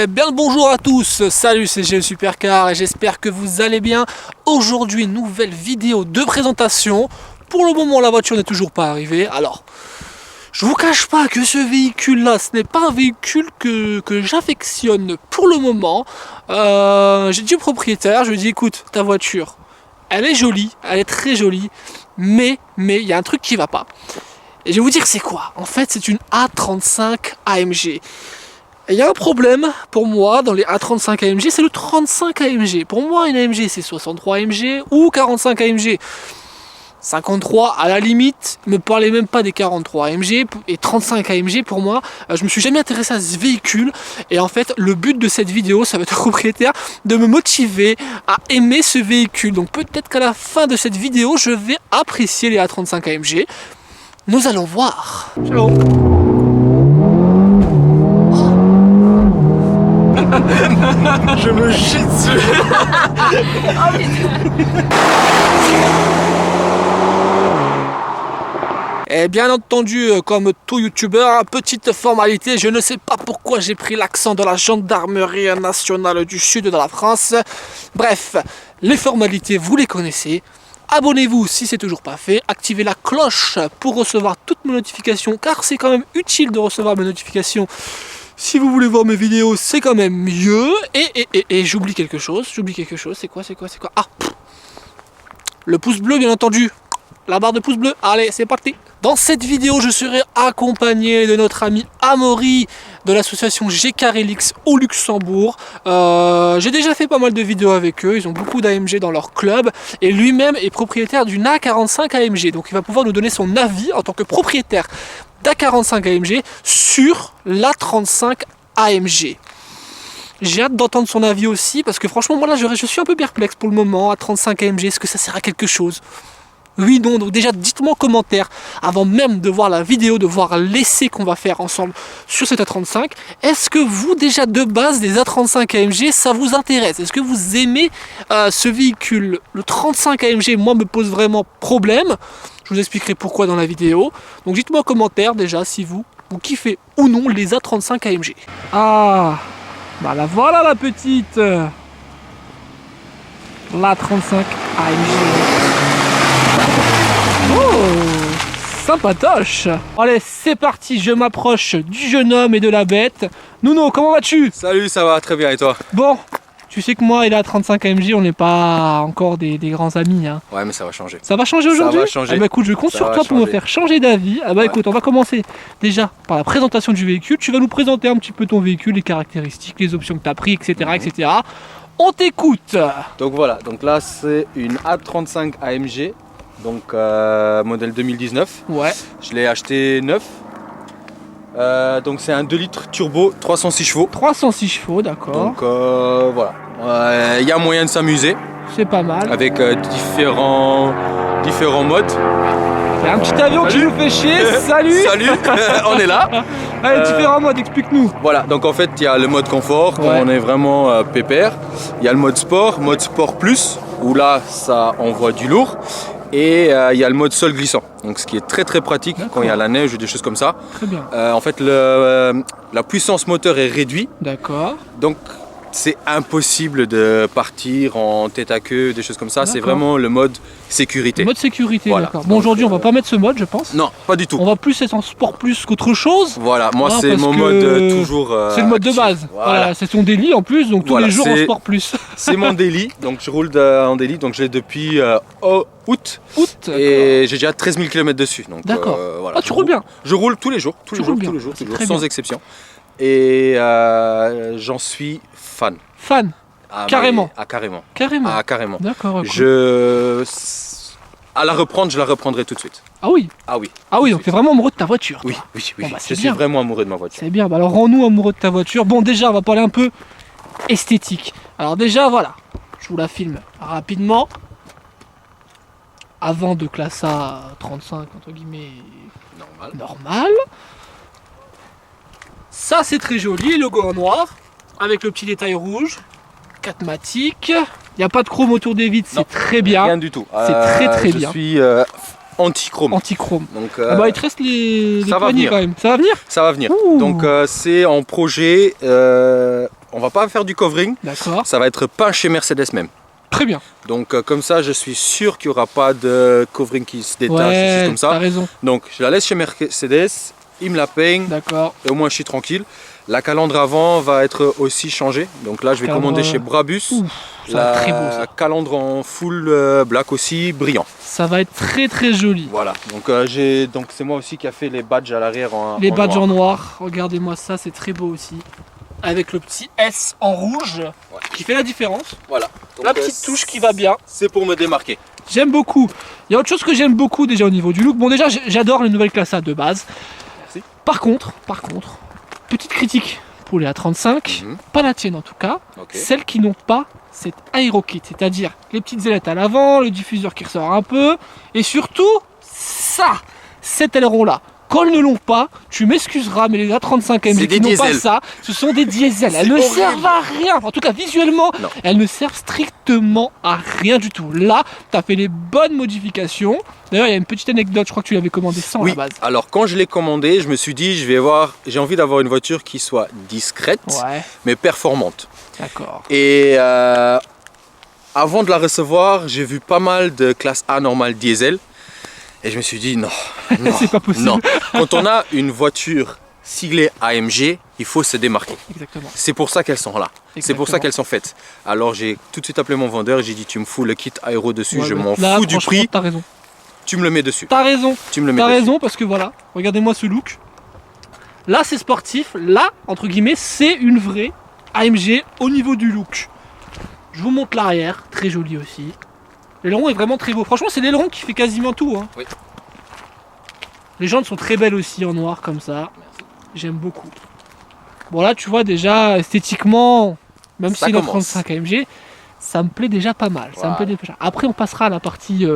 Bien le bonjour à tous, salut, c'est GE Supercar et j'espère que vous allez bien. Aujourd'hui, nouvelle vidéo de présentation. Pour le moment, la voiture n'est toujours pas arrivée. Alors, je vous cache pas que ce véhicule-là, ce n'est pas un véhicule que j'affectionne pour le moment. J'ai dit au propriétaire, je lui ai dit, écoute, ta voiture, elle est jolie, elle est très jolie, mais il y a un truc qui va pas. Et je vais vous dire c'est quoi. En fait, c'est une A35 AMG. Et il y a un problème pour moi dans les A35 AMG, c'est le 35 AMG. Pour moi, une AMG, c'est 63 AMG ou 45 AMG. 53 à la limite, ne me parlez même pas des 43 AMG et 35 AMG pour moi. Je me suis jamais intéressé à ce véhicule et en fait le but de cette vidéo, ça va être propriétaire de me motiver à aimer ce véhicule. Donc peut-être qu'à la fin de cette vidéo, je vais apprécier les A35 AMG. Nous allons voir. Ciao. Je me chie dessus. Oh putain. Et bien entendu, comme tout youtubeur, petite formalité, je ne sais pas pourquoi j'ai pris l'accent de la gendarmerie nationale du sud de la France. Bref, les formalités, vous les connaissez. Abonnez-vous si c'est toujours pas fait, activez la cloche pour recevoir toutes mes notifications, car c'est quand même utile de recevoir mes notifications. Si vous voulez voir mes vidéos, c'est quand même mieux. Et j'oublie quelque chose, c'est quoi? Ah, le pouce bleu, bien entendu. La barre de pouce bleu, allez, c'est parti. Dans cette vidéo, je serai accompagné de notre ami Amaury de l'association GKRLX au Luxembourg. J'ai déjà fait pas mal de vidéos avec eux, ils ont beaucoup d'AMG dans leur club et lui-même est propriétaire d'une A45 AMG. Donc il va pouvoir nous donner son avis en tant que propriétaire d'A45 AMG sur l'A35 AMG. J'ai hâte d'entendre son avis aussi parce que franchement, moi là, je suis un peu perplexe pour le moment. A35 AMG, est-ce que ça sert à quelque chose ? Oui, non, donc déjà dites-moi en commentaire, avant même de voir la vidéo, de voir l'essai qu'on va faire ensemble sur cette A35, est-ce que vous déjà de base, les A35 AMG, ça vous intéresse? Est-ce que vous aimez ce véhicule? Le 35 AMG, moi, me pose vraiment problème, je vous expliquerai pourquoi dans la vidéo, donc dites-moi en commentaire déjà si vous kiffez ou non les A35 AMG. Ah, bah la voilà la petite, l'A35 AMG. Oh, sympatoche. Allez, c'est parti, je m'approche du jeune homme et de la bête. Nouno, comment vas-tu? Salut, ça va très bien et toi? Bon, tu sais que moi et la 35 AMG, on n'est pas encore des grands amis. Hein. Ouais, mais ça va changer. Ça va changer aujourd'hui? Ça va changer. Ah bah écoute, je compte sur toi pour me faire changer d'avis. Ah bah ouais. Écoute, on va commencer déjà par la présentation du véhicule. Tu vas nous présenter un petit peu ton véhicule, les caractéristiques, les options que tu as pris, etc., etc. On t'écoute. Donc voilà, donc là c'est une A35 AMG. Donc modèle 2019. Ouais. Je l'ai acheté neuf. Donc c'est un 2 litres turbo 306 chevaux. 306 chevaux, d'accord. Donc voilà. Il y a moyen de s'amuser. C'est pas mal. Avec différents modes. Il y a un petit avion qui nous fait chier. Salut. Salut. On est là. Allez, différents modes, explique-nous. Voilà, donc en fait il y a le mode confort, ouais. On est vraiment pépère. Il y a le mode sport plus, où là ça envoie du lourd. Et il y a le mode sol glissant, donc ce qui est très pratique quand il y a la neige ou des choses comme ça. Très bien. En fait, la puissance moteur est réduite. D'accord. Donc c'est impossible de partir en tête à queue, des choses comme ça. C'est vraiment le mode sécurité. Le mode sécurité, voilà. D'accord. Bon, aujourd'hui, on va pas mettre ce mode, je pense. Non, pas du tout. On va plus être en sport plus qu'autre chose. Voilà, moi c'est mon mode toujours. C'est le mode actif. De base. Voilà, c'est son daily en plus, donc tous les jours en sport plus. C'est mon daily, donc je roule en daily, donc je l'ai depuis août. Et j'ai déjà 13 000 km dessus. D'accord. Voilà, ah, tu roules bien. Je roule tous les jours, sans exception. Et j'en suis fan. Fan. Carrément. Carrément. Carrément. D'accord. À la reprendre, je la reprendrai tout de suite. Ah oui. Ah oui. Ah oui, donc t'es vraiment amoureux de ta voiture. Oui. Bon, bah, je suis vraiment amoureux de ma voiture. C'est bien. Bah, alors rends-nous amoureux de ta voiture. Bon, déjà, on va parler un peu esthétique. Alors déjà, voilà. Je vous la filme rapidement. Avant de classer à 35 entre guillemets normal. Ça c'est très joli, logo en noir avec le petit détail rouge, 4 matiques. Il n'y a pas de chrome autour des vitres, c'est très bien. Rien du tout. C'est très bien. Je suis anti-chrome. Anti-chrome. Donc bah, il te reste les poignées quand même. Ça va venir? Ça va venir. Ouh. Donc c'est en projet on va pas faire du covering, D'accord. ça va être peint chez Mercedes même. Très bien. Donc comme ça, je suis sûr qu'il n'y aura pas de covering qui se détache, des Ouais, choses comme t'as ça. raison. Donc je la laisse chez Mercedes, ils me la peignent D'accord. et au moins je suis tranquille. La calandre avant va être aussi changée. Donc là, je vais Calandre, commander chez Brabus. Ouf, ça va être très beau La ça. calandre en full black aussi, brillant. Ça va être très très joli. Voilà. Donc donc c'est moi aussi qui a fait les badges à l'arrière en Les badges noir. en noir, regardez-moi ça, c'est très beau aussi. Avec le petit S en rouge qui fait la différence. Voilà. Donc, La petite touche qui va bien. C'est pour me démarquer. J'aime beaucoup. Il y a autre chose que j'aime beaucoup déjà au niveau du look. Bon déjà j'adore les nouvelles classes A de base. Merci. Par contre, petite critique pour les A35, pas la tienne en tout cas, Ok. celles qui n'ont pas cet aérokit, c'est-à-dire les petites ailettes à l'avant, le diffuseur qui ressort un peu, et surtout ça, cet aileron là. Quand ils ne l'ont pas, tu m'excuseras, mais les A35 C'est AMG des qui n'ont pas diesels. ça, ce sont des diesels. Elles ne horrible. servent à rien. En tout cas, visuellement, Non. elles ne servent strictement à rien du tout. Là, tu as fait les bonnes modifications. D'ailleurs, il y a une petite anecdote, je crois que tu l'avais commandé sans à Oui, la base. alors quand je l'ai commandé, je me suis dit, j'ai envie d'avoir une voiture qui soit discrète, Ouais, mais performante. d'accord. Et avant de la recevoir, j'ai vu pas mal de classe A normale diesel. Et je me suis dit, non, non, C'est pas possible. non. Quand on a une voiture siglée AMG, il faut se démarquer. Exactement. C'est pour ça qu'elles sont là. C'est pour ça Exactement. qu'elles sont faites. Alors j'ai tout de suite appelé mon vendeur et j'ai dit, tu me fous le kit aéro dessus, Ouais, je mais m'en là, fous du franchement, prix, T'as raison. tu me le mets dessus. T'as raison. Tu me le mets T'as dessus. raison parce que voilà, regardez-moi ce look. Là c'est sportif, là entre guillemets c'est une vraie AMG au niveau du look. Je vous montre l'arrière, très joli aussi. L'aileron est vraiment très beau. Franchement c'est l'aileron qui fait quasiment tout. Hein. Oui. Les jantes sont très belles aussi en noir comme ça. J'aime beaucoup. Bon là tu vois déjà esthétiquement, même Ça si le commence. 35 AMG, ça me plaît déjà pas mal. Ça me plaît Voilà. déjà. Après on passera à la partie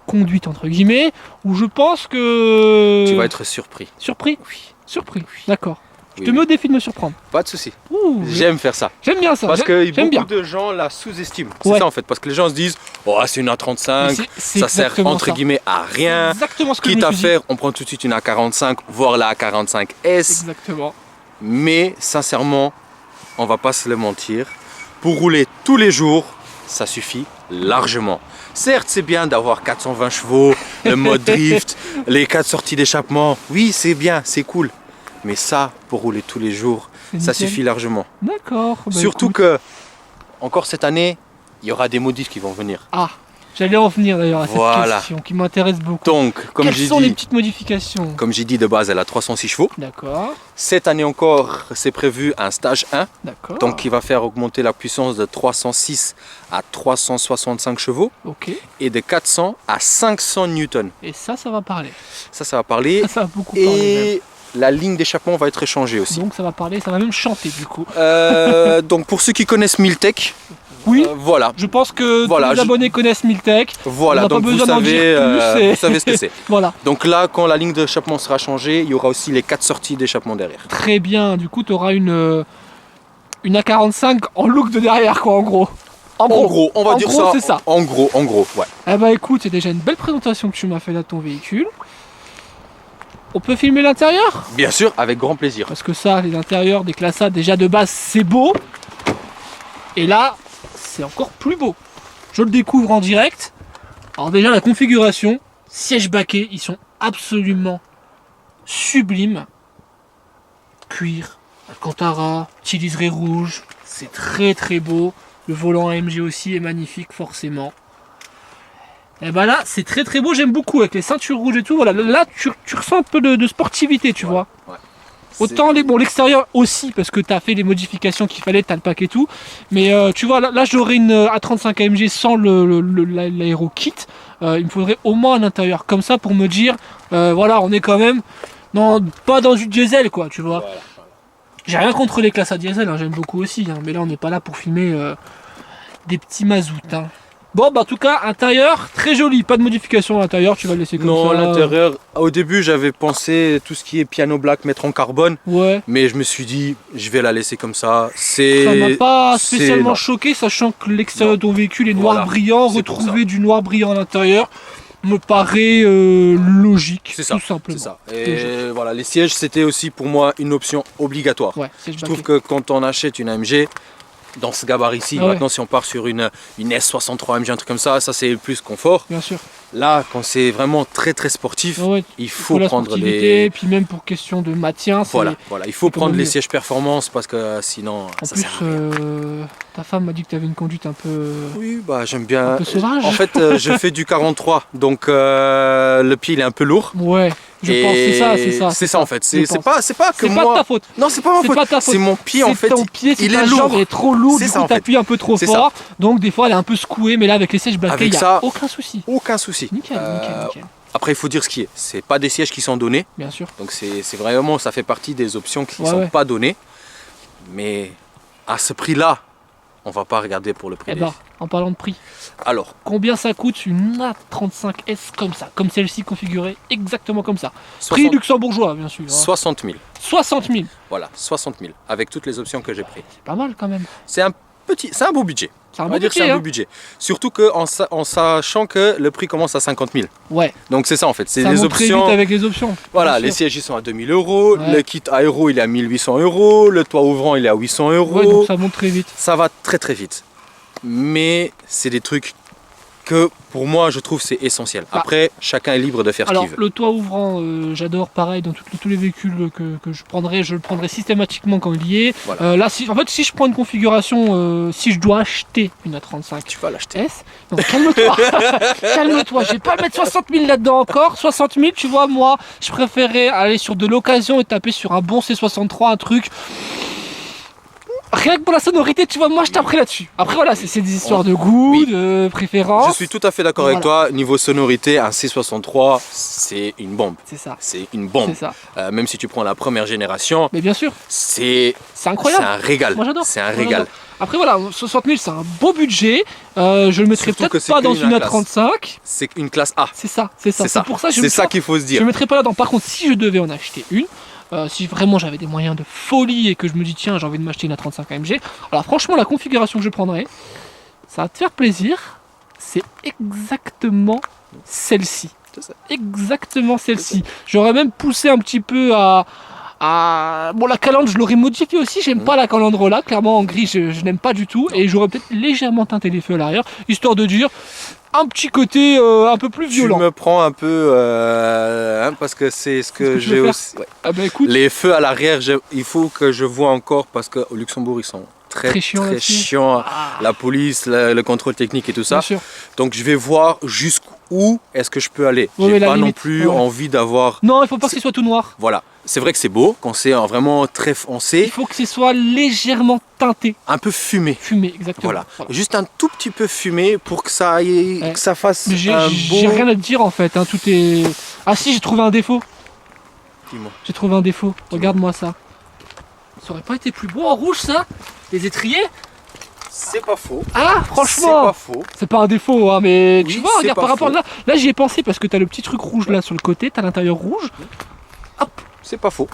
conduite entre guillemets, où je pense que... Tu vas être surpris. Surpris? Oui. Surpris, d'accord. Je Oui, te oui. mets au défi de me surprendre. Pas de souci. Ouh, J'aime faire ça. j'aime bien ça. Parce que j'aime bien. beaucoup de gens la sous-estiment. Ouais. C'est ça en fait. Parce que les gens se disent, oh c'est une Mais A35, c'est ça sert exactement entre ça. guillemets à rien. Exactement ce que je Quitte me à suis dit. faire, on prend tout de suite une A45, voire la A45S. Exactement. Mais sincèrement, on va pas se le mentir. Pour rouler tous les jours, ça suffit largement. Certes, c'est bien d'avoir 420 chevaux, le mode drift, les 4 sorties d'échappement. Oui, c'est bien, c'est cool. Mais ça, pour rouler tous les jours, C'est ça nickel. suffit largement. D'accord. bah Surtout écoute. que, encore cette année, il y aura des modifs qui vont venir. Ah, j'allais en venir d'ailleurs à cette Voilà. question qui m'intéresse beaucoup. Donc, comme Quelles j'ai sont les dit, petites modifications? de base, elle a 306 chevaux. D'accord, Cette année encore, c'est prévu un stage 1. d'accord. Donc, qui va faire augmenter la puissance de 306 à 365 chevaux Ok. et de 400 à 500 newtons. Et ça va parler. Ça va parler. Ça va beaucoup parler. Même. Et la ligne d'échappement va être échangée aussi. Donc ça va parler, ça va même chanter du coup. Donc, pour ceux qui connaissent Miltech, Oui. voilà. Je pense que Voilà, tous les je- abonnés connaissent Miltech. Voilà, On n'a pas donc besoin d'en dire plus, et- vous savez ce que c'est. Voilà. Donc là, quand la ligne d'échappement sera changée, il y aura aussi les 4 sorties d'échappement derrière. Très bien. Du coup, tu auras une A45 en look de derrière, quoi, en gros. En gros, on va En dire gros, ça. c'est ça. En gros, ouais. Eh bah écoute, c'est déjà une belle présentation que tu m'as fait là de ton véhicule. On peut filmer l'intérieur? Bien sûr, avec grand plaisir. Parce que ça, les intérieurs des classes A, déjà de base, c'est beau. Et là, c'est encore plus beau. Je le découvre en direct. Alors déjà, la configuration, siège baquet, ils sont absolument sublimes. Cuir, Alcantara, petit liseré rouge, c'est très très beau. Le volant AMG aussi est magnifique forcément. Et ben là, c'est très très beau, j'aime beaucoup avec les ceintures rouges et tout. Voilà, là tu ressens un peu de sportivité, tu vois. Ouais. Autant l'extérieur aussi, parce que tu as fait les modifications qu'il fallait, tu as le pack et tout. Mais tu vois, là j'aurais une A35 AMG sans l'aéro kit. Il me faudrait au moins un intérieur comme ça pour me dire, voilà, on est quand même pas dans du diesel, quoi, tu vois. Voilà. J'ai rien contre les classes à diesel, hein, j'aime beaucoup aussi. Hein, mais là, on n'est pas là pour filmer des petits mazout. Hein. Bon, bah en tout cas, intérieur, très joli. Pas de modification à l'intérieur, tu vas le laisser comme Non, ça. l'intérieur, au début j'avais pensé tout ce qui est piano black mettre en carbone, Ouais. mais je me suis dit je vais la laisser comme ça. Ça m'a pas c'est- spécialement non. choqué, sachant que l'extérieur Non. de ton véhicule est noir Voilà, brillant, c'est pour retrouver du noir brillant à l'intérieur. me paraît logique, C'est ça, tout simplement. c'est ça. Et voilà, les sièges, c'était aussi pour moi une option obligatoire. Ouais, siège Je trouve baquet. que quand on achète une AMG, dans ce gabarit-ci, Ah ouais. maintenant si on part sur une S63 AMG, un truc comme ça c'est plus confort. Bien sûr. Là, quand c'est vraiment très très sportif, Ah ouais, il faut la prendre sportivité, les... puis même pour question de maintien, c'est... Voilà, il faut c'est prendre quand même les mieux. sièges performance parce que sinon En ça plus, sert à rien. ta femme m'a dit que tu avais une conduite un peu Oui, bah j'aime bien. peu sauvage. En fait, je fais du 43, donc le pied il est un peu lourd. Ouais, je pense, c'est ça. C'est ça en fait. Je C'est pense. pas que C'est pas moi. de ta faute. Non, c'est pas ma C'est faute. pas ta faute. C'est mon pied en C'est fait. ton pied, c'est il ta est jambe, lourd. elle est trop lourde, C'est du ça, coup en fait. t'appuies un peu trop C'est fort, donc des fois elle est un peu secouée, mais là avec les sièges baquets, Avec il n'y a ça, aucun souci. Aucun souci. Nickel, nickel. Après, il faut dire ce qui est. C'est pas des sièges qui sont donnés. Bien sûr. Donc c'est vraiment, ça fait partie des options qui ne sont Ouais. pas données. Mais à ce prix-là, on va pas regarder pour le prix. Eh ben, en parlant de prix, Alors, combien ça coûte une A35S comme ça, comme celle-ci configurée, exactement comme ça. 60 Prix luxembourgeois, bien sûr. Hein. 60 000. 60 000. Voilà, 60 000. Avec toutes les options que j'ai prises. C'est pas mal quand même. C'est un beau budget. C'est un On bon va dire que c'est budget, un hein. beau budget. Surtout en sachant que le prix commence à 50 000. Ouais, Donc c'est ça en fait. C'est ça les monte très vite options. avec les options. Voilà, bien les sûr. sièges ils sont à 2000 euros. Ouais. Le kit aéro il est à 1800 euros. Le toit ouvrant il est à 800 euros. Ouais, donc ça monte très vite. Ça va très très vite. Mais c'est des trucs que pour moi je trouve c'est essentiel. Ah. Après, chacun est libre de faire ce Alors, qu'il veut. le toit ouvrant, j'adore pareil dans tous les véhicules que je le prendrai systématiquement quand il y est. Voilà. Là, si je prends une configuration, si je dois acheter une A35S, Tu vas l'acheter. non, calme-toi, calme-toi, je vais pas mettre 60 000 là-dedans encore. 60 000, tu vois, moi, je préférais aller sur de l'occasion et taper sur un bon C63, un truc. Rien que pour la sonorité, tu vois, moi je taperais là-dessus. Après, voilà, c'est des histoires de goût, Oui. de préférence. Je suis tout à fait d'accord avec toi. Niveau sonorité, un C63, c'est une bombe. C'est ça, C'est une bombe. c'est ça. Même si tu prends la première génération, Mais bien sûr, c'est c'est incroyable. un régal. Moi j'adore. C'est un Moi, régal. j'adore. Après voilà, 60 000 c'est un beau budget. Je le mettrai Surtout que peut-être c'est pas que dans une une classe. A35. C'est une classe A. C'est ça, c'est ça. C'est ça. C'est pour ça que je C'est me ça sens- qu'il faut se je dire. ne mettrai pas là-dedans. Par contre, si je devais en acheter une, si vraiment j'avais des moyens de folie et que je me dis tiens j'ai envie de m'acheter une A35 AMG, alors franchement la configuration que je prendrais, ça va te faire plaisir. C'est exactement celle-ci. C'est ça. Exactement celle-ci. J'aurais même poussé un petit peu à... Bon, la calandre, je l'aurais modifiée aussi. J'aime pas la calandre là. Clairement, en gris, je n'aime pas du tout. Et j'aurais peut-être légèrement teinté les feux à l'arrière, histoire de dire un petit côté un peu plus Tu violent. me prends un peu parce que c'est ce que tu j'ai veux aussi. Ouais. Ah bah écoute, Les feux à l'arrière, il faut que je vois encore parce qu'au Luxembourg ils sont Très très chiants là-dessus. chiants. ah, La police, le contrôle technique et tout ça. bien sûr. Donc je vais voir jusqu'où est-ce que je peux aller. Ouais, mais J'ai la pas non limite, plus ouais. envie d'avoir. Non, il faut pas que ce soit tout noir. Voilà. C'est vrai que c'est beau quand c'est vraiment très Il foncé, faut que ce soit légèrement teinté, un peu fumé. fumé, exactement. Voilà. Juste un tout petit peu fumé pour que ça aille, Ouais. que ça fasse Mais j'ai un j'ai beau. rien à te dire en fait. Hein, tout est. Ah si, j'ai trouvé un défaut. Dis-moi. J'ai trouvé un défaut. Regarde-moi ça. Ça aurait pas été plus beau en rouge ça? Les étriers? C'est pas faux. Ah, C'est franchement, pas faux. c'est pas un défaut, hein, mais Oui, tu vois, c'est regarde pas par rapport faux. là j'y ai pensé parce que t'as le petit truc rouge là sur le côté, t'as l'intérieur rouge. C'est pas faux.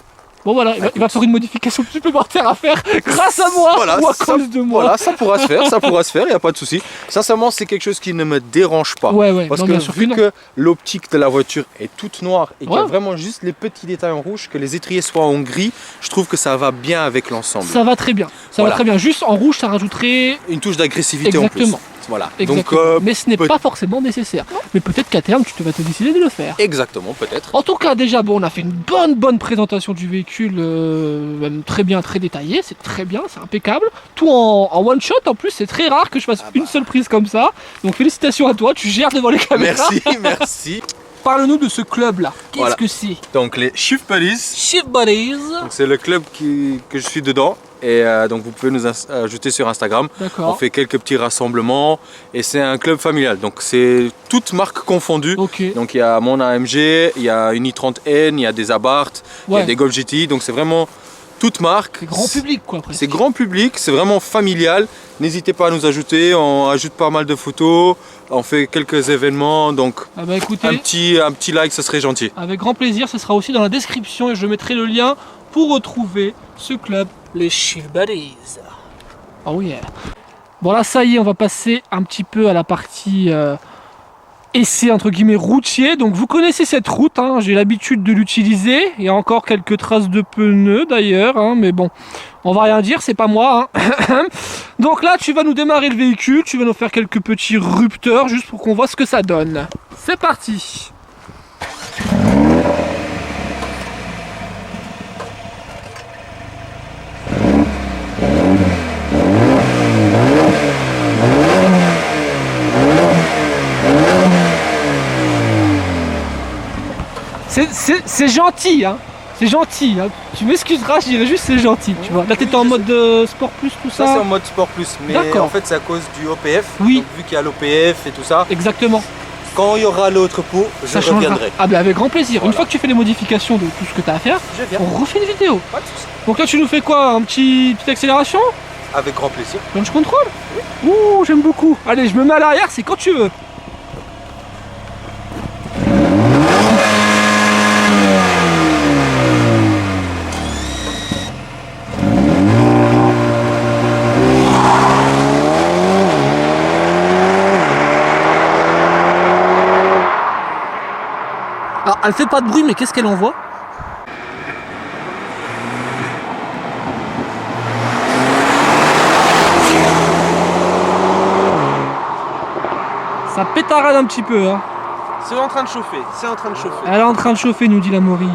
Bon voilà, il va faire une modification supplémentaire à faire grâce à moi Voilà, ou à ça- cause de moi. Voilà, ça pourra se faire, il n'y a pas de souci. Sincèrement, c'est quelque chose qui ne me dérange pas. Ouais, Parce non, que bien sûr vu non. que l'optique de la voiture est toute noire et qu'il y a Ouais. vraiment juste les petits détails en rouge, que les étriers soient en gris, je trouve que ça va bien avec l'ensemble. Ça va très bien. Ça Voilà. va très bien. Juste en rouge, ça rajouterait. Une touche d'agressivité en plus. Exactement. Voilà. Exactement. Donc, Mais ce n'est peut- pas forcément nécessaire. Mais peut-être qu'à terme, tu vas te décider de le faire. exactement, peut-être. En tout cas, déjà, bon, on a fait une bonne présentation du véhicule, même très bien, très détaillée. C'est très bien, c'est impeccable. Tout en one shot. En plus, c'est très rare que je fasse une seule prise comme ça. Donc, félicitations à toi. Tu gères devant les caméras. Merci, merci. Parle-nous de ce club-là. Qu'est-ce Voilà. que c'est? Donc, les Shift Buddies, Shift Buddies. donc c'est le club que je suis dedans. Et donc, vous pouvez nous ajouter sur Instagram. On D'accord. fait quelques petits rassemblements et c'est un club familial. Donc c'est toutes marques confondues. Ok. Donc il y a mon AMG, il y a une i30N, il y a des Abarth, il y Ouais. a des Golf GTI. Donc c'est vraiment toutes marques. C'est grand public, quoi, après. C'est grand public, c'est vraiment familial. N'hésitez pas à nous ajouter, on ajoute pas mal de photos, on fait quelques événements. Donc Ah bah écoutez. un petit like, ça serait gentil. Avec grand plaisir, ce sera aussi dans la description et je mettrai le lien pour retrouver ce club, les Shift Buddies. Oh yeah. Bon là ça y est, on va passer un petit peu à la partie essai entre guillemets routier. Donc vous connaissez cette route, hein, j'ai l'habitude de l'utiliser. Il y a encore quelques traces de pneus d'ailleurs, hein, mais bon, on va rien dire, c'est pas moi. Hein. Donc là, tu vas nous démarrer le véhicule, tu vas nous faire quelques petits rupteurs juste pour qu'on voit ce que ça donne. C'est parti. C'est gentil, hein. C'est gentil, hein. Tu m'excuseras, je dirais juste c'est gentil, tu vois. Là t'étais en mode sport plus, tout ça. Ça c'est en mode sport plus, mais en fait c'est à cause du OPF. Oui. Donc, vu qu'il y a l'OPF et tout ça. Exactement. Quand il y aura l'autre pot, je reviendrai. Ah ben avec grand plaisir. Voilà. Une fois que tu fais les modifications de tout ce que tu as à faire, on refait une vidéo. Pas de soucis. Donc là tu nous fais quoi? Un petite accélération? Avec grand plaisir. Launch control? Oui. Ouh, j'aime beaucoup. Allez, je me mets à l'arrière, c'est quand tu veux. Alors, elle fait pas de bruit, mais qu'est-ce qu'elle envoie? Ça pétarade un petit peu, hein. C'est en train de chauffer, c'est en train de chauffer. Elle est en train de chauffer, nous dit l'Amaury.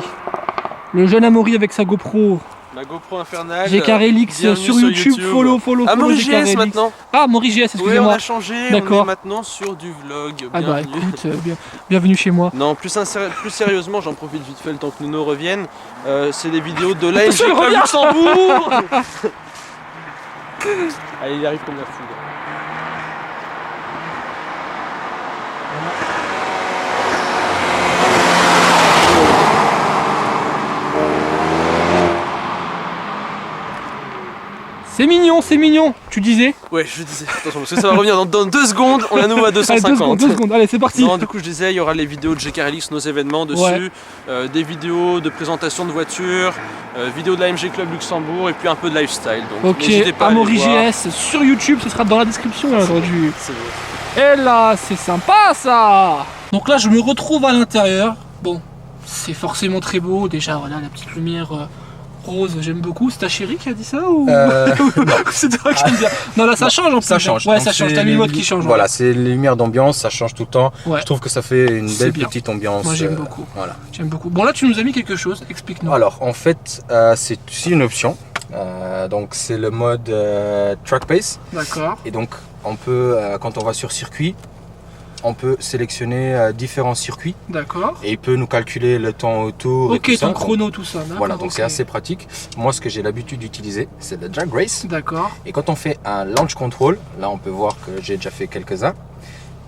Le jeune Amaury avec sa GoPro. Ma GoPro infernale. GKRLX sur YouTube. Follow. Amaury GKRLX. GS maintenant. Ah, Amaury GS, Oui, on excusez-moi. a changé, D'accord. on est maintenant sur du vlog. Ah bah Bienvenue. écoute, bienvenue chez moi. Non, plus sérieusement, j'en profite vite fait le temps que Nuno revienne. C'est des vidéos de l'AMG Attention, il Club revient. Luxembourg. Allez, il arrive comme la foudre. C'est mignon, tu disais? Ouais, je disais, attention, parce que ça va revenir dans 2 secondes, on est à nouveau à Allez, 250. 2 secondes, allez, c'est parti. Non, du coup, je disais, il y aura les vidéos de GKRLX, nos événements dessus, des vidéos de présentation de voitures, vidéos de l'AMG Club Luxembourg et puis un peu de lifestyle. Donc, Ok, n'hésitez pas à Amaury aller voir. GS sur YouTube, ce sera dans la description, bien entendu. C'est vrai. Et là, c'est sympa ça. Donc là, je me retrouve à l'intérieur. Bon, c'est forcément très beau. Déjà, voilà, la petite lumière rose, j'aime beaucoup. C'est ta chérie qui a dit ça ou c'est toi qui aime bien? Non, là, ça change en plus. Ça change. Ouais, Donc, ça change. c'est T'as mis le les- mode qui change. Voilà, c'est les lumières d'ambiance, ça change tout le temps. Ouais. Je trouve que ça fait une C'est belle bien. petite ambiance. Moi, j'aime beaucoup. Voilà. J'aime beaucoup. Bon, là, tu nous as mis quelque chose. Explique-nous. Alors, en fait, c'est aussi une option. Donc, c'est le mode Track Pace. D'accord. Et donc, on peut, quand on va sur circuit, on peut sélectionner différents circuits D'accord. et il peut nous calculer le temps autour. et Ok, tout ça. ton chrono, tout ça. D'accord, Voilà, donc ok. c'est assez pratique. Moi, ce que j'ai l'habitude d'utiliser, c'est le Drag Race. D'accord. Et quand on fait un launch control, là on peut voir que j'ai déjà fait quelques-uns.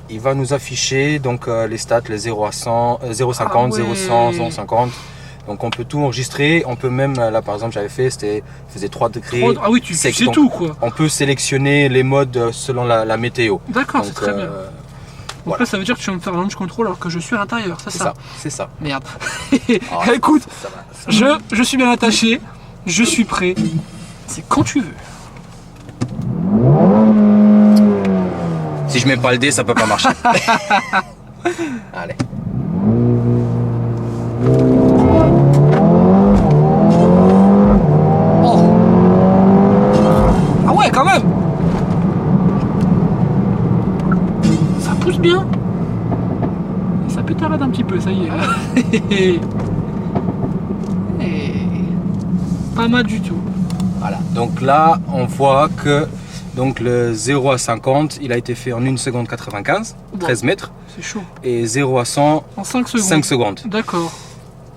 Il va nous afficher donc les stats, les 0 à 100, 0,50, Ah ouais. 0,100, 0,50. Donc on peut tout enregistrer. On peut même, là par exemple j'avais fait, faisait 3 degrés. Ah oui, tu sec. sais Donc, tout quoi. On peut sélectionner les modes selon la météo. D'accord, c'est Donc, très bien. Donc voilà. là, ça veut dire que tu vas me faire un launch control alors que je suis à l'intérieur, c'est c'est ça? ça, c'est ça. Merde. Ah, Écoute, ça va. je suis bien attaché, je suis prêt. C'est quand tu veux. Si je mets pas le dé, ça peut pas marcher. Allez. Oh. Ah ouais, quand même. Ça pousse bien. Et ça peut t'arrêter un petit peu, ça y est. Et pas mal du tout. Voilà. Donc là, on voit que donc le 0 à 50, il a été fait en 1 seconde 95, 13 mètres, C'est chaud. et 0 à 100, En 5 secondes. 5 secondes. D'accord.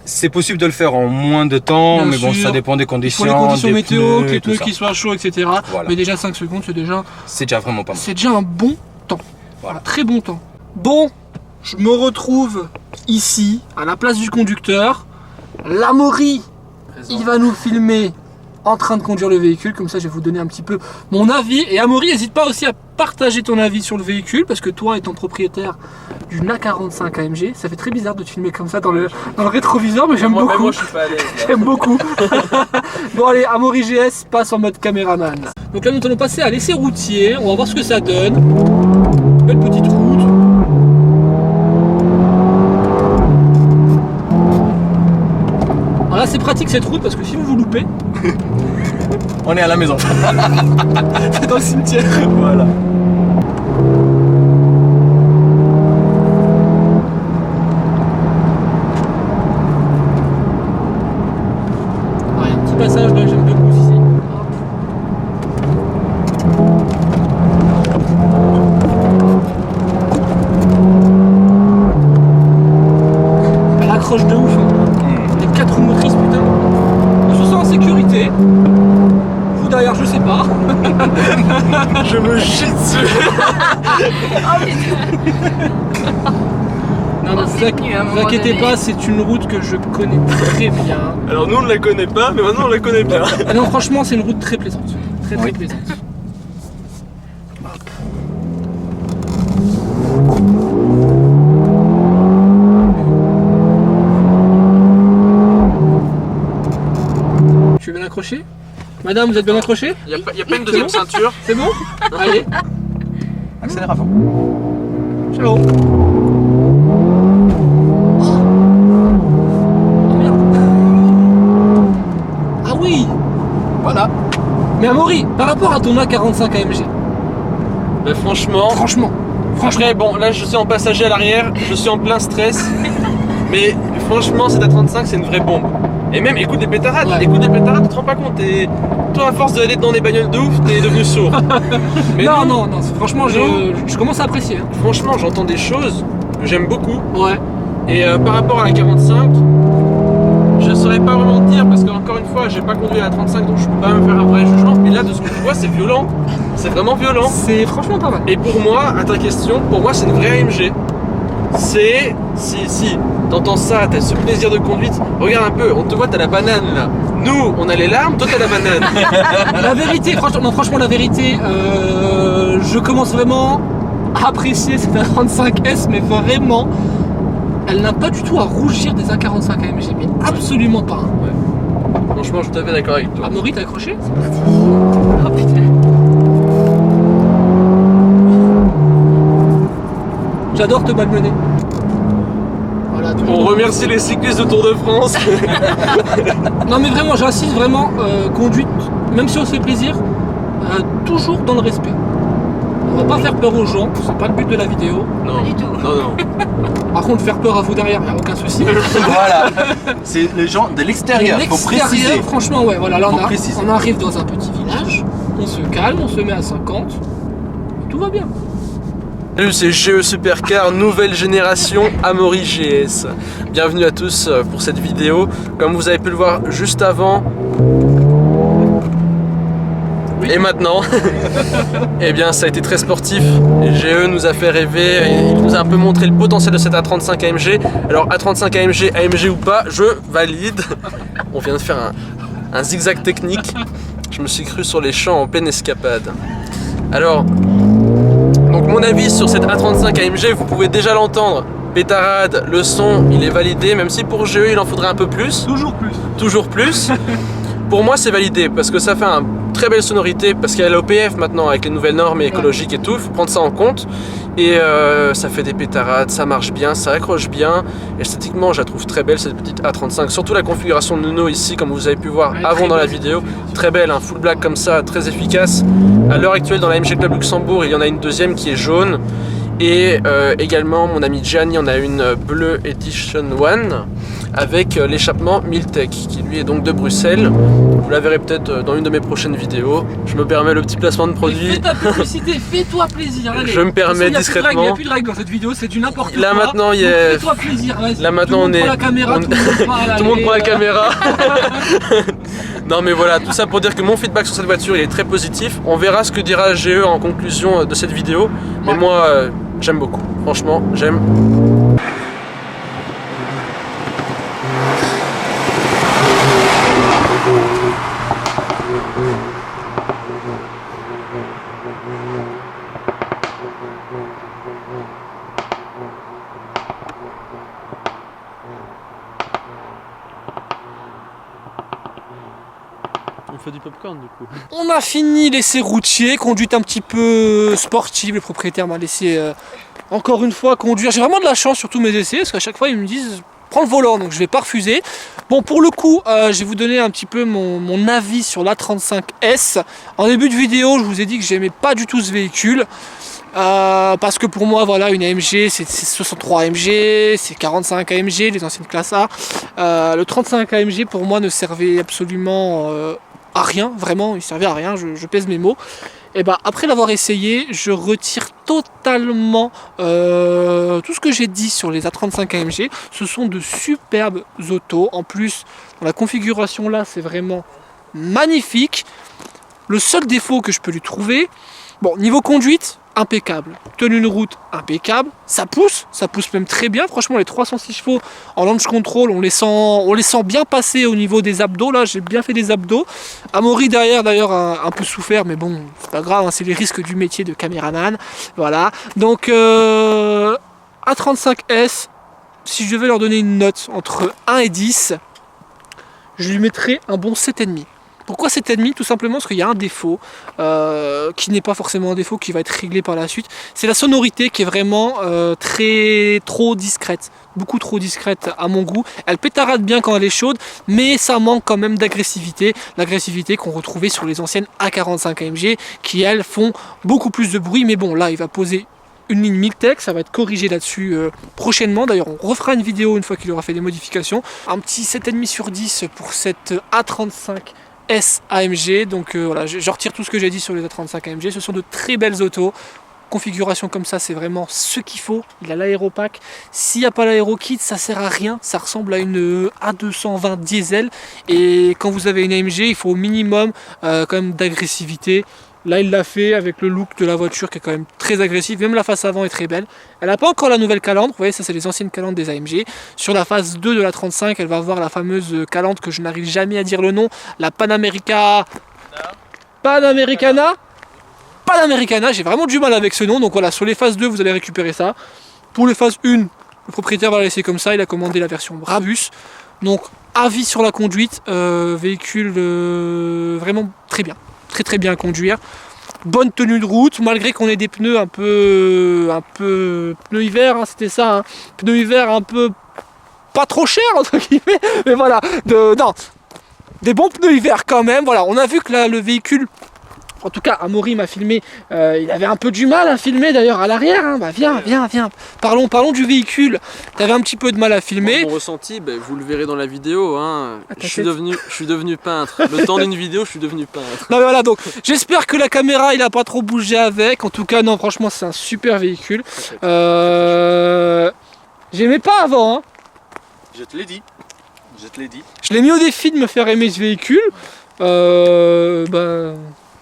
C'est possible de le faire en moins de temps, Bien mais bon, sûr. ça dépend des Il faut conditions. les conditions des météo, pneus que les et tout pneus ça. qui soient chauds, etc. Voilà. Mais déjà 5 secondes, c'est déjà vraiment pas mal. c'est déjà un bon temps. Voilà. Un très bon temps. Bon, je me retrouve ici, à la place du conducteur. L'Amaury, il va nous filmer en train de conduire le véhicule. Comme ça, je vais vous donner un petit peu mon avis. Et Amaury, n'hésite pas aussi à partager ton avis sur le véhicule. Parce que toi, étant propriétaire d'une A45 AMG, ça fait très bizarre de te filmer comme ça dans le rétroviseur. Mais j'aime beaucoup. Moi, je suis pas à l'aise. là. J'aime beaucoup. Bon allez, Amaury GS passe en mode caméraman. Donc là nous allons passer à l'essai routier, on va voir ce que ça donne. Belle petite route. assez pratique cette route parce que si vous vous loupez, On est à la maison. c'est dans le cimetière. Voilà. Ah, il y a un petit passage là, j'aime beaucoup ici. Elle accroche de ouf. Les 4 roues motrices, putain. On se sent en sécurité. Vous derrière, je sais pas. Je me chie dessus. Oh putain. Non, mais On s'est tenu à un vous moment inquiétez donné. pas, c'est une route que je connais très bien. Alors nous on ne la connaît pas, mais maintenant on la connaît bien. Ah non, franchement, c'est une route très plaisante. Très Oui. plaisante. Tu es bien accroché? Madame, vous êtes bien accroché? Il n'y a pas une deuxième ceinture. C'est bon? Allez, Accélère à fond. ciao. Oh merde. Ah oui! Voilà. Mais Amaury, par rapport à ton A45 AMG, Mais franchement, franchement, après bon là je suis en passager à l'arrière, je suis en plein stress. Mais franchement cette A35 c'est une vraie bombe. Et même écoute des pétarades, Ouais. écoute des pétarades, tu te rends pas compte. Toi à force d'aller dans des bagnoles de ouf, t'es devenu sourd. Mais non, nous, non, franchement, je commence à apprécier. Hein. franchement j'entends des choses que j'aime beaucoup. Ouais. Et par rapport à la 45, je saurais pas vraiment te dire parce qu'encore une fois j'ai pas conduit à la 35 donc je peux pas me faire un vrai jugement. Mais là de ce que je vois c'est violent, c'est vraiment violent. C'est franchement pas mal. Et pour moi, à ta question, pour moi c'est une vraie AMG. C'est. Si t'entends ça, t'as ce plaisir de conduite, regarde un peu, on te voit, t'as la banane là. Nous, on a les larmes, toi t'as la banane. La vérité, franchement, la vérité, je commence vraiment à apprécier cette A35S, mais vraiment, elle n'a pas du tout à rougir des A45 AMG, mais absolument pas. Hein. Franchement, je suis tout à fait d'accord avec toi. Amaury, t'as accroché? Oh putain. J'adore te malmener. Voilà, tout le On temps. remercie les cyclistes de Tour de France. Non mais vraiment, j'insiste vraiment, conduite, même si on se fait plaisir, toujours dans le respect. On va pas faire peur aux gens, c'est pas le but de la vidéo. Non, Pas du tout. non. Par contre, faire peur à vous derrière, y a aucun souci. Voilà. C'est les gens de l'extérieur. Faut L'extérieur, préciser. franchement, ouais, voilà, là Faut préciser. on arrive dans un petit village, on se calme, on se met à 50, tout va bien. Salut, c'est GE Supercar, nouvelle génération Amaury GS. Bienvenue à tous pour cette vidéo. Comme vous avez pu le voir juste avant, et maintenant, eh bien ça a été très sportif. Et GE nous a fait rêver, et il nous a un peu montré le potentiel de cette A35 AMG. Alors A35 AMG, AMG ou pas, je valide. On vient de faire un zigzag technique. Je me suis cru sur les champs en pleine escapade. Alors, donc mon avis sur cette A35 AMG, vous pouvez déjà l'entendre. Pétarade, le son, il est validé, même si pour GE il en faudrait un peu plus. Toujours plus. Toujours plus. Pour moi c'est validé parce que ça fait une très belle sonorité parce qu'il y a l'OPF maintenant avec les nouvelles normes écologiques et tout, il faut prendre ça en compte. Et ça fait des pétarades, ça marche bien, ça accroche bien. Esthétiquement je la trouve très belle cette petite A35, surtout la configuration de Nuno ici comme vous avez pu voir Ouais, avant très dans la belle. vidéo. Très belle, un full black comme ça, très efficace. À l'heure actuelle dans la MG Club Luxembourg il y en a une deuxième qui est jaune. Et également mon ami Gianni en a une bleue Edition 1 avec l'échappement Miltech qui lui est donc de Bruxelles. Vous la verrez peut-être dans une de mes prochaines vidéos. Je me permets le petit placement de Fais produit. ta publicité, fais-toi plaisir. Allez. Je me permets De toute façon, discrètement. Il n'y a plus de règles dans cette vidéo, c'est du n'importe quoi. Là, maintenant, il y Donc, a- fais-toi plaisir, vas-y. Là, maintenant, tout le monde on est- prend la caméra, on- tout le monde parle, Tout le monde allez, prend la caméra. Non mais voilà, tout ça pour dire que mon feedback sur cette voiture il est très positif. On verra ce que dira GE en conclusion de cette vidéo. Mais Ouais. moi j'aime beaucoup. Franchement, j'aime. On fait du popcorn du coup. On a fini l'essai routier, conduite un petit peu sportive. Le propriétaire m'a laissé encore une fois conduire. J'ai vraiment de la chance sur tous mes essais parce qu'à chaque fois ils me disent prend le volant, donc je vais pas refuser. Bon, pour le coup, je vais vous donner un petit peu mon avis sur l'A35S. En début de vidéo, je vous ai dit que j'aimais pas du tout ce véhicule. Parce que pour moi, voilà, une AMG, c'est 63 AMG, c'est 45 AMG, les anciennes classes A. Le 35 AMG, pour moi, ne servait absolument à rien, vraiment, il servait à rien, je pèse mes mots. Et bah, après l'avoir essayé, je retire totalement tout ce que j'ai dit sur les A35 AMG. Ce sont de superbes autos. En plus, dans la configuration là, c'est vraiment magnifique. Le seul défaut que je peux lui trouver, bon, niveau conduite, impeccable. Tenue de route, impeccable. Ça pousse même très bien. Franchement, les 306 chevaux en launch control, on les sent bien passer au niveau des abdos. Là, j'ai bien fait des abdos. Amaury derrière, d'ailleurs, a un peu souffert, mais bon, c'est pas grave, hein, c'est les risques du métier de caméraman. Voilà. Donc, A35S, si je devais leur donner une note entre 1 et 10, je lui mettrais un bon 7,5. Pourquoi 7,5? Tout simplement parce qu'il y a un défaut qui n'est pas forcément un défaut, qui va être réglé par la suite. C'est la sonorité qui est vraiment trop discrète, beaucoup trop discrète à mon goût. Elle pétarade bien quand elle est chaude, mais ça manque quand même d'agressivité, l'agressivité qu'on retrouvait sur les anciennes A45 AMG qui elles font beaucoup plus de bruit. Mais bon, là il va poser une ligne Miltech, ça va être corrigé là-dessus prochainement. D'ailleurs, on refera une vidéo une fois qu'il aura fait des modifications. Un petit 7,5 sur 10 pour cette A35S AMG. Donc voilà, je retire tout ce que j'ai dit sur les A35 AMG. Ce sont de très belles autos. Configuration comme ça, c'est vraiment ce qu'il faut. Il a l'aéropack. S'il n'y a pas l'aérokit, ça sert à rien. Ça ressemble à une A220 diesel. Et quand vous avez une AMG, il faut au minimum quand même d'agressivité. Là, il l'a fait avec le look de la voiture qui est quand même très agressif. Même la face avant est très belle. Elle n'a pas encore la nouvelle calandre. Vous voyez, ça, c'est les anciennes calandres des AMG. Sur la phase 2 de la 35, elle va avoir la fameuse calandre que je n'arrive jamais à dire le nom. La Panamericana. J'ai vraiment du mal avec ce nom. Donc voilà, sur les phases 2, vous allez récupérer ça. Pour les phases 1, le propriétaire va la laisser comme ça. Il a commandé la version Brabus. Donc, avis sur la conduite. Véhicule vraiment très bien. Très bien à conduire, bonne tenue de route malgré qu'on ait des pneus un peu pneus hiver, hein, c'était ça, hein, pneus hiver un peu pas trop cher entre guillemets, mais voilà, non, des bons pneus hiver quand même. Voilà, on a vu que là, le véhicule, en tout cas Amaury m'a filmé, il avait un peu du mal à filmer d'ailleurs à l'arrière, hein. Bah viens, parlons du véhicule. Tu avais un petit peu de mal à filmer. Mon ressenti, vous le verrez dans la vidéo, hein. Je suis devenu peintre. Le temps d'une vidéo, je suis devenu peintre. Non mais voilà, donc j'espère que la caméra il a pas trop bougé avec. En tout cas non, franchement c'est un super véhicule. J'aimais pas avant, hein. Je te l'ai dit. Je l'ai mis au défi de me faire aimer ce véhicule.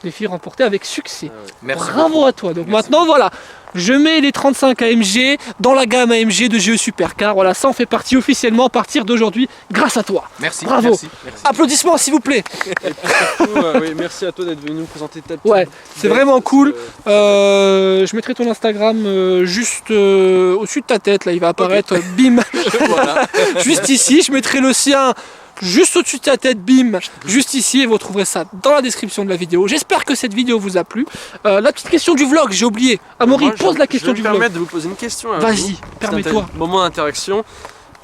Défi remporté avec succès. Ah ouais. Merci Bravo beaucoup. à toi. Donc Merci maintenant voilà, je mets les 35 AMG dans la gamme AMG de GE Supercar. Voilà, ça en fait partie officiellement à partir d'aujourd'hui grâce à toi. Merci. Bravo. Merci. Applaudissements s'il vous plaît. Oui, merci à toi d'être venu nous présenter ta petite. Ouais, c'est vraiment cool. Je mettrai ton Instagram juste au-dessus de ta tête. Là, il va apparaître. Bim. Voilà. Juste ici. Je mettrai le sien juste au-dessus de ta tête, bim, juste ici, et vous retrouverez ça dans la description de la vidéo. J'espère que cette vidéo vous a plu. La petite question du vlog, j'ai oublié. Amaury, pose la question du vlog. Je vais me permettre de vous poser une question. Vas-y, permets-toi. Moment d'interaction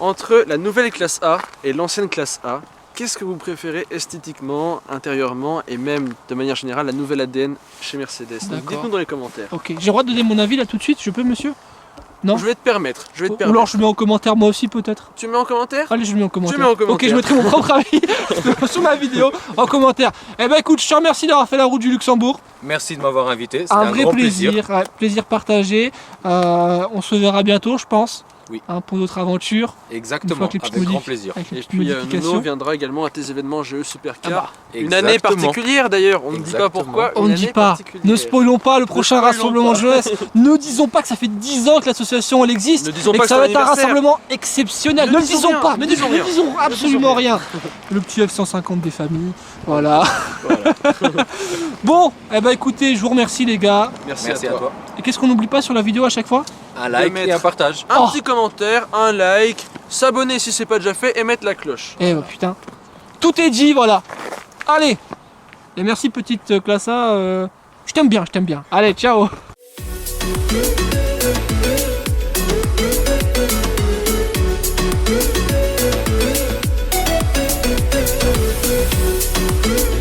entre la nouvelle classe A et l'ancienne classe A. Qu'est-ce que vous préférez esthétiquement, intérieurement et même de manière générale la nouvelle ADN chez Mercedes? Donc, dites-nous dans les commentaires. Ok, j'ai le droit de donner mon avis là tout de suite, je peux monsieur? Non. Je vais te permettre. Ou alors je le mets en commentaire moi aussi peut-être. Tu le mets en commentaire? Allez, je le mets en commentaire. Tu le mets en commentaire. Ok, je mettrai mon propre avis sur ma vidéo en commentaire. Eh ben écoute, je te remercie d'avoir fait la route du Luxembourg. Merci de m'avoir invité, c'était Un vrai grand plaisir, ouais, plaisir partagé. On se verra bientôt, je pense. Oui. Pour d'autres aventures. Exactement, avec grand plaisir. Avec les Et petites puis modifications. Nuno viendra également à tes événements GE Supercar. Une Exactement. année particulière d'ailleurs, on ne dit pas pourquoi. On une ne dit année pas, particulière. ne spoilons pas le prochain spoilons rassemblement pas. jeunesse. Ne disons pas que ça fait 10 ans que l'association elle existe Ne disons et pas que ça que va c'est être un l'anniversaire. rassemblement exceptionnel. Ne Ne le disons disons rien, pas, ne ne disons rien. disons absolument rien. Le petit F-150 des familles, voilà. Bon, eh ben écoutez, je vous remercie les gars. Merci, Merci à toi. Et qu'est-ce qu'on n'oublie pas sur la vidéo à chaque fois? Un like mettre et un partage. Un Oh. petit commentaire, un like, s'abonner si c'est pas déjà fait et mettre la cloche. Eh ben putain, tout est dit, voilà. Allez, et merci petite classe A, je t'aime bien, je t'aime bien. Allez, ciao. Ciao.